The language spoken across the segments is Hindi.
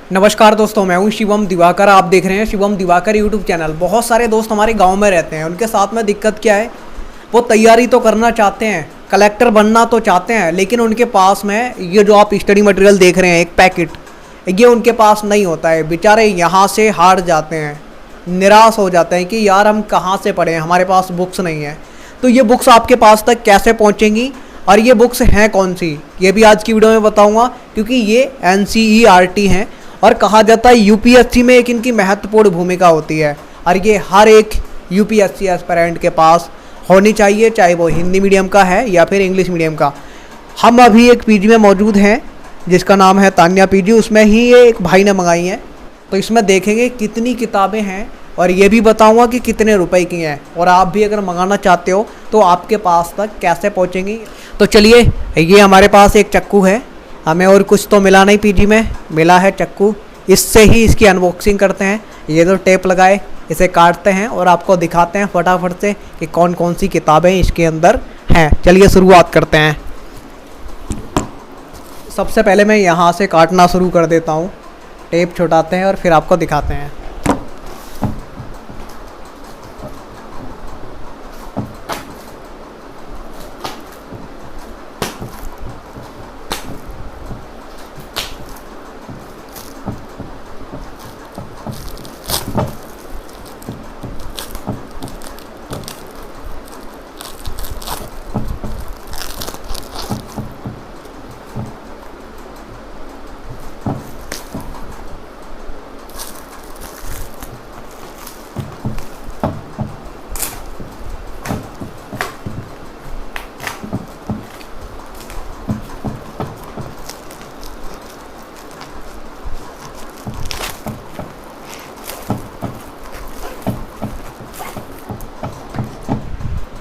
नमस्कार दोस्तों, मैं हूं शिवम दिवाकर। आप देख रहे हैं शिवम दिवाकर यूट्यूब चैनल। बहुत सारे दोस्त हमारे गांव में रहते हैं, उनके साथ में दिक्कत क्या है, वो तैयारी तो करना चाहते हैं, कलेक्टर बनना तो चाहते हैं, लेकिन उनके पास में ये जो आप स्टडी मटेरियल देख रहे हैं एक पैकेट, ये उनके पास नहीं होता है। बेचारे यहाँ से हार जाते हैं, निराश हो जाते हैं कि यार हम कहाँ से पढ़ें, हमारे पास बुक्स नहीं है। तो ये बुक्स आपके पास तक कैसे पहुँचेंगी और ये बुक्स हैं कौन सी, ये भी आज की वीडियो में बताऊँगा, क्योंकि ये NCERT हैं और कहा जाता है UPSC में एक इनकी महत्वपूर्ण भूमिका होती है और ये हर एक UPSC एस्पिरेंट के पास होनी चाहिए, चाहे वो हिंदी मीडियम का है या फिर इंग्लिश मीडियम का। हम अभी एक PG में मौजूद हैं जिसका नाम है तान्या PG, उसमें ही ये एक भाई ने मंगाई हैं। तो इसमें देखेंगे कितनी किताबें हैं और ये भी बताऊंगा कि कितने रुपए की हैं, और आप भी अगर मंगाना चाहते हो तो आपके पास तक कैसे पहुंचेंगी। तो चलिए, ये हमारे पास एक चक्कू है, हमें और कुछ तो मिला नहीं, PG में मिला है चक्कू, इससे ही इसकी अनबॉक्सिंग करते हैं। ये तो टेप लगाए इसे काटते हैं और आपको दिखाते हैं फटाफट से कि कौन कौन सी किताबें इसके अंदर हैं। चलिए शुरुआत करते हैं। सबसे पहले मैं यहाँ से काटना शुरू कर देता हूँ, टेप छुटाते हैं और फिर आपको दिखाते हैं।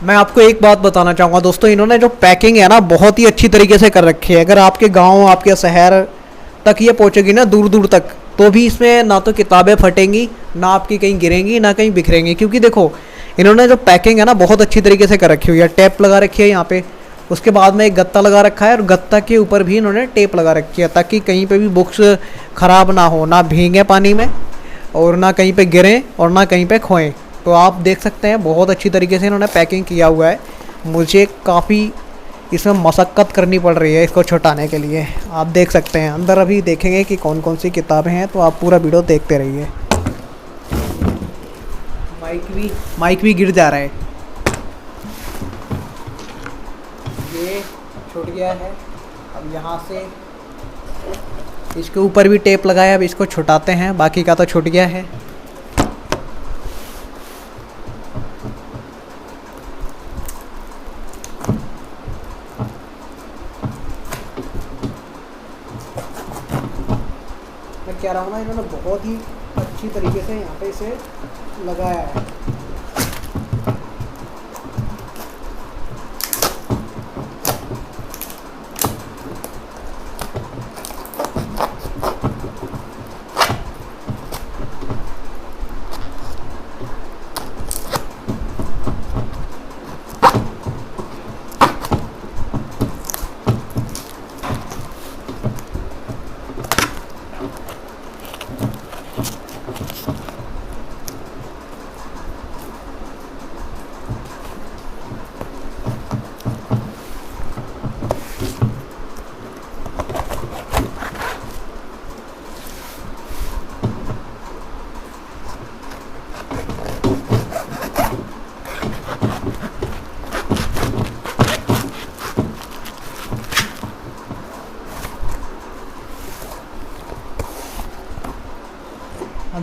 मैं आपको एक बात बताना चाहूँगा दोस्तों, इन्होंने जो पैकिंग है ना बहुत ही अच्छी तरीके से कर रखी है। अगर आपके गांव, आपके शहर तक ये पहुँचेगी ना दूर दूर तक, तो भी इसमें ना तो किताबें फटेंगी, ना आपकी कहीं गिरेंगी, ना कहीं बिखरेंगी। क्योंकि देखो, इन्होंने जो पैकिंग है ना बहुत अच्छी तरीके से कर रखी हुई है। टेप लगा रखी है यहाँ पे, उसके बाद में एक गत्ता लगा रखा है और गत्ता के ऊपर भी इन्होंने टेप लगा रखी है, ताकि कहीं पर भी बुक्स ख़राब ना हो, ना भीगे पानी में और ना कहीं पर गिरें और ना कहीं पर खोएँ। तो आप देख सकते हैं बहुत अच्छी तरीके से इन्होंने पैकिंग किया हुआ है। मुझे काफ़ी इसमें मशक्क़त करनी पड़ रही है इसको छुटाने के लिए। आप देख सकते हैं अंदर, अभी देखेंगे कि कौन कौन सी किताबें हैं, तो आप पूरा वीडियो देखते रहिए। माइक भी गिर जा रहा है, ये छूट गया है। अब यहाँ से इसके ऊपर भी टेप लगाया, अब इसको छुटाते हैं, बाकी का तो छूट गया है। मैं कह रहा हूँ ना, इन्होंने बहुत ही अच्छी तरीके से यहाँ पे इसे लगाया है।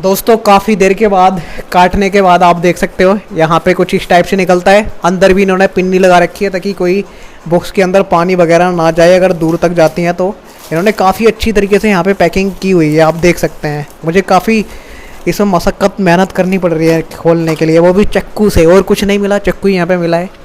दोस्तों काफ़ी देर के बाद, काटने के बाद आप देख सकते हो यहाँ पे कुछ इस टाइप से निकलता है। अंदर भी इन्होंने पिन्नी लगा रखी है ताकि कोई बुक्स के अंदर पानी वगैरह ना जाए अगर दूर तक जाती हैं। तो इन्होंने काफ़ी अच्छी तरीके से यहाँ पे पैकिंग की हुई है, आप देख सकते हैं। मुझे काफ़ी इसमें मशक्क़त, मेहनत करनी पड़ रही है खोलने के लिए, वो भी चक्कू से, और कुछ नहीं मिला, चक्कू यहाँ पर मिला है।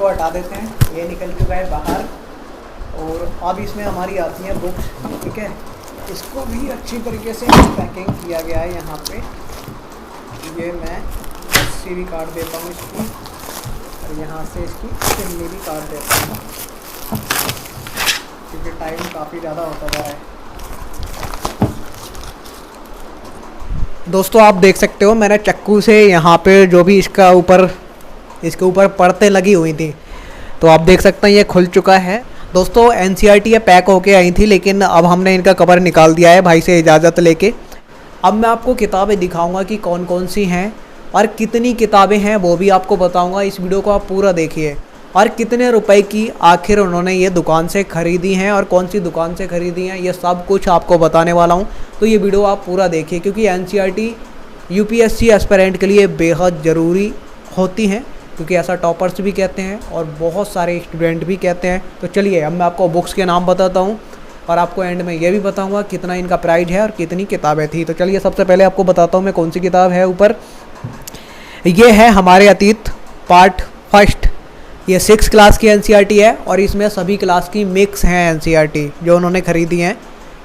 इसको हटा देते हैं, ये निकल चुका है बाहर। और अब इसमें हमारी आती है बुक्स, ठीक है। इसको भी अच्छी तरीके से पैकिंग किया गया है यहाँ पे। ये मैं रस्सी भी काट देता हूँ इसकी, और यहाँ से इसकी चिमनी भी काट देता हूँ, क्योंकि टाइम काफ़ी ज़्यादा होता जा रहा है। दोस्तों आप देख सकते हो मैंने चाकू से यहाँ पे जो भी इसके ऊपर परतें लगी हुई थी, तो आप देख सकते हैं ये खुल चुका है। दोस्तों एनसीईआरटी ये पैक होके आई थी, लेकिन अब हमने इनका कवर निकाल दिया है भाई से इजाज़त लेके। अब मैं आपको किताबें दिखाऊंगा कि कौन कौन सी हैं और कितनी किताबें हैं वो भी आपको बताऊंगा। इस वीडियो को आप पूरा देखिए। और कितने रुपए की आखिर उन्होंने ये दुकान से ख़रीदी हैं और कौन सी दुकान से ख़रीदी हैं, ये सब कुछ आपको बताने वाला हूँ। तो ये वीडियो आप पूरा देखिए, क्योंकि एनसीईआरटी यूपीएससी एस्पिरेंट के लिए बेहद ज़रूरी होती हैं, क्योंकि ऐसा टॉपर्स भी कहते हैं और बहुत सारे स्टूडेंट भी कहते हैं। तो चलिए अब मैं आपको बुक्स के नाम बताता हूँ और आपको एंड में ये भी बताऊँगा कितना इनका प्राइस है और कितनी किताबें थी। तो चलिए सबसे पहले आपको बताता हूँ मैं कौन सी किताब है ऊपर। ये है हमारे अतीत पार्ट फर्स्ट। ये 6 क्लास की एनसीईआरटी है और इसमें सभी क्लास की मिक्स हैं एनसीईआरटी जो उन्होंने ख़रीदी हैं।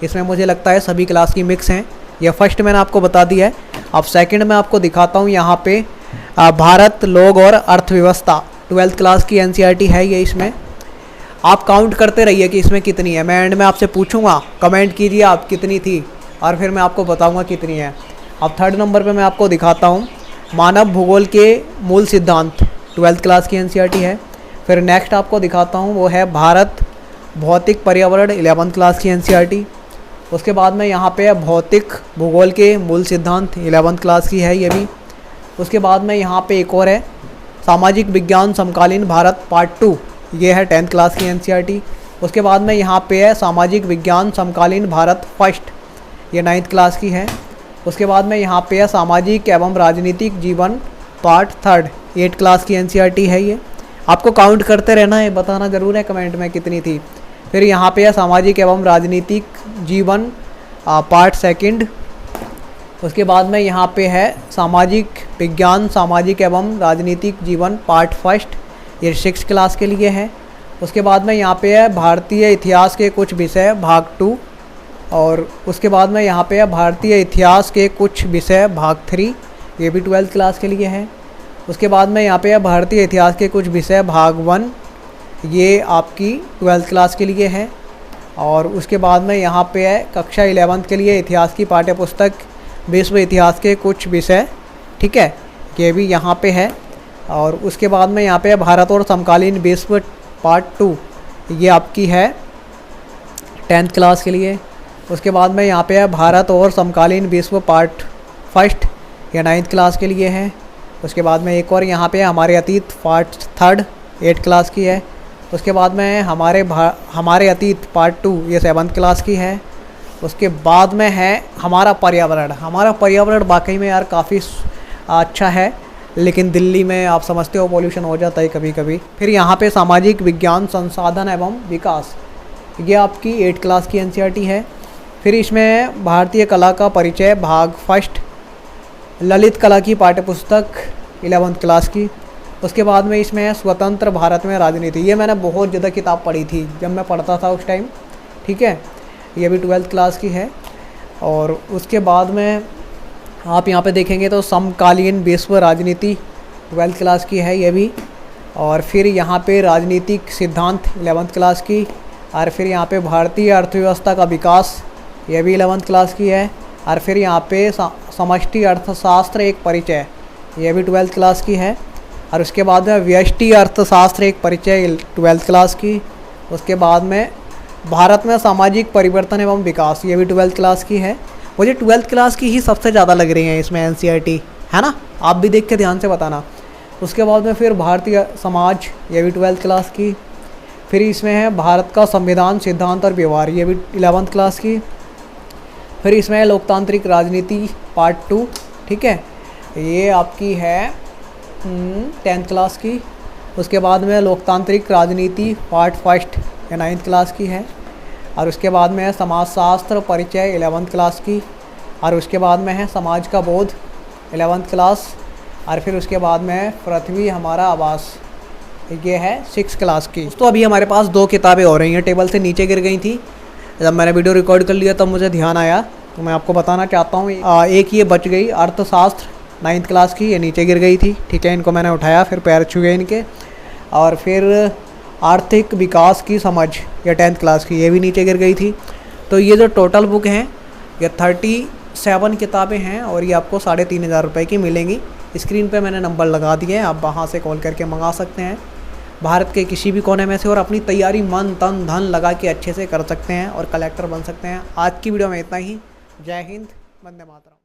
इसमें मुझे लगता है सभी क्लास की मिक्स हैं। ये फर्स्ट मैंने आपको बता दिया है। अब सेकंड मैं आपको दिखाता हूँ यहाँ पे भारत, लोग और अर्थव्यवस्था 12th क्लास की एनसीईआरटी है ये। इसमें आप काउंट करते रहिए कि इसमें कितनी है। मैं एंड में आपसे पूछूंगा, कमेंट कीजिए आप कितनी थी और फिर मैं आपको बताऊंगा कितनी है। अब थर्ड नंबर पे मैं आपको दिखाता हूँ मानव भूगोल के मूल सिद्धांत 12th क्लास की एनसीईआरटी है। फिर नेक्स्ट आपको दिखाता हूँ वो है भारत भौतिक पर्यावरण 11th क्लास की एनसीईआरटी। उसके बाद में यहाँ पे है भौतिक भूगोल के मूल सिद्धांत 11th क्लास की है ये भी। उसके बाद में यहाँ पे एक और है सामाजिक विज्ञान समकालीन भारत पार्ट 2, ये है 10th क्लास की एनसीईआरटी। उसके बाद में यहाँ पे है सामाजिक विज्ञान समकालीन भारत फर्स्ट, ये 9th क्लास की है। उसके बाद में यहाँ पे है सामाजिक एवं राजनीतिक जीवन पार्ट 3, 8th क्लास की एनसीईआरटी है ये। आपको काउंट करते रहना है, बताना ज़रूर है कमेंट में कितनी थी। फिर यहाँ पे है सामाजिक एवं राजनीतिक जीवन पार्ट 2। उसके बाद में यहाँ पे है सामाजिक विज्ञान सामाजिक एवं राजनीतिक जीवन पार्ट 1, ये 6th क्लास के लिए है। उसके बाद में यहाँ पे है भारतीय इतिहास के कुछ विषय भाग 2, और उसके बाद में यहाँ पे है भारतीय इतिहास के कुछ विषय भाग 3, ये भी 12th क्लास के लिए है। उसके बाद में यहाँ पे है भारतीय इतिहास के कुछ विषय भाग 1, ये आपकी 12th क्लास के लिए है। और उसके बाद में यहाँ पे है कक्षा 11th के लिए इतिहास की पाठ्य पुस्तक विश्व इतिहास के कुछ विषय, ठीक है, ये भी यहाँ पे है। और उसके बाद में यहाँ पे है भारत और समकालीन विश्व पार्ट 2, ये आपकी है 10th क्लास के लिए। उसके बाद में यहाँ पे है भारत और समकालीन विश्व पार्ट 1, ये 9th क्लास के लिए है। उसके बाद में एक और यहाँ पे हमारे अतीत पार्ट 3, 8th क्लास की है। उसके बाद में हमारे अतीत पार्ट 2, ये 7th क्लास की है। उसके बाद में है हमारा पर्यावरण वाकई में यार काफ़ी अच्छा है, लेकिन दिल्ली में आप समझते हो पॉल्यूशन हो जाता है कभी कभी। फिर यहाँ पे सामाजिक विज्ञान संसाधन एवं विकास, ये आपकी 8th क्लास की एनसीईआरटी है। फिर इसमें भारतीय कला का परिचय भाग 1, ललित कला की पाठ्यपुस्तक 11th क्लास की। उसके बाद में इसमें है स्वतंत्र भारत में राजनीति, ये मैंने बहुत ज़्यादा किताब पढ़ी थी जब मैं पढ़ता था उस टाइम, ठीक है, ये भी 12th क्लास की है। और उसके बाद में आप यहाँ पे देखेंगे तो समकालीन विश्व राजनीति 12th क्लास की है ये भी। और फिर यहाँ पे राजनीतिक सिद्धांत 11th क्लास की। और फिर यहाँ पे भारतीय अर्थव्यवस्था का विकास, ये भी 11th क्लास की है। और फिर यहाँ पे समष्टि अर्थशास्त्र एक परिचय, ये भी 12th क्लास की है। और उसके बाद में व्यष्टि अर्थशास्त्र एक परिचय 12th क्लास की। उसके बाद में भारत में सामाजिक परिवर्तन एवं विकास, ये भी 12th क्लास की है। मुझे 12th क्लास की ही सबसे ज़्यादा लग रही है इसमें एनसीईआरटी, है ना, आप भी देख के ध्यान से बताना। उसके बाद में फिर भारतीय समाज, ये भी 12th क्लास की। फिर इसमें है भारत का संविधान सिद्धांत और व्यवहार, ये भी 11th क्लास की। फिर इसमें है लोकतांत्रिक राजनीति पार्ट 2, ठीक है, ये आपकी है 10th क्लास की। उसके बाद में लोकतांत्रिक राजनीति पार्ट 1, ये 9th क्लास की है। और उसके बाद में है समाजशास्त्र परिचय 11th क्लास की। और उसके बाद में है समाज का बोध 11th क्लास। और फिर उसके बाद में है पृथ्वी हमारा आवास, ये है 6 क्लास की। तो अभी हमारे पास 2 किताबें हो रही हैं, टेबल से नीचे गिर गई थी। जब मैंने वीडियो रिकॉर्ड कर लिया तब मुझे ध्यान आया, तो मैं आपको बताना चाहता हूँ। एक ये बच गई, अर्थशास्त्र 9th क्लास की, ये नीचे गिर गई थी। ठीक है, इनको मैंने उठाया, फिर पैर छू गए इनके। और फिर आर्थिक विकास की समझ, ये 10th क्लास की, ये भी नीचे गिर गई थी। तो ये जो टोटल बुक हैं ये 37 किताबें हैं और ये आपको 3,500 रुपये की मिलेंगी। स्क्रीन पे मैंने नंबर लगा दिए हैं, आप वहाँ से कॉल करके मंगा सकते हैं भारत के किसी भी कोने में से, और अपनी तैयारी मन तन धन लगा के अच्छे से कर सकते हैं और कलेक्टर बन सकते हैं। आज की वीडियो में इतना ही। जय हिंद, वंदे मातरम।